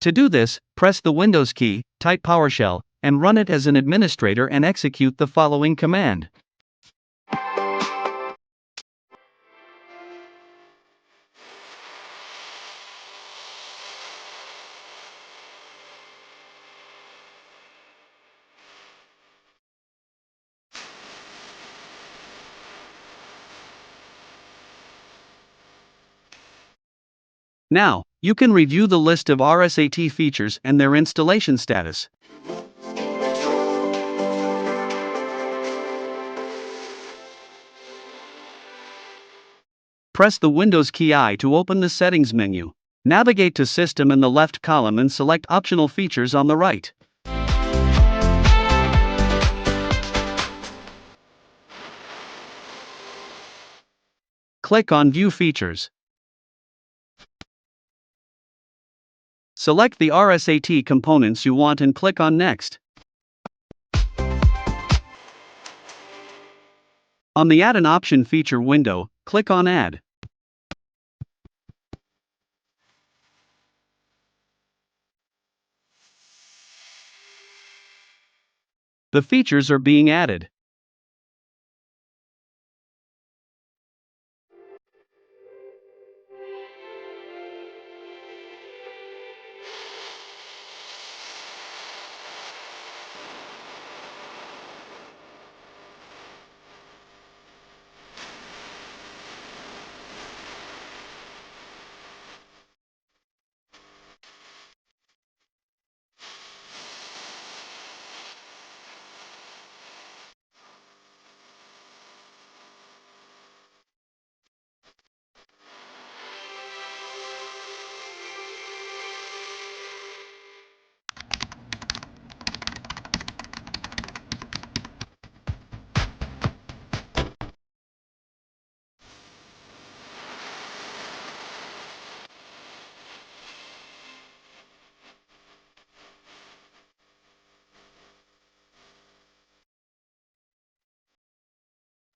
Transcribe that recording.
To do this, press the Windows key, type PowerShell, and run it as an administrator and execute the following command. Now, you can review the list of RSAT features and their installation status. Press the Windows key I to open the Settings menu. Navigate to System in the left column and select Optional Features on the right. Click on View Features. Select the RSAT components you want and click on Next. On the Add an Option feature window, click on Add. The features are being added.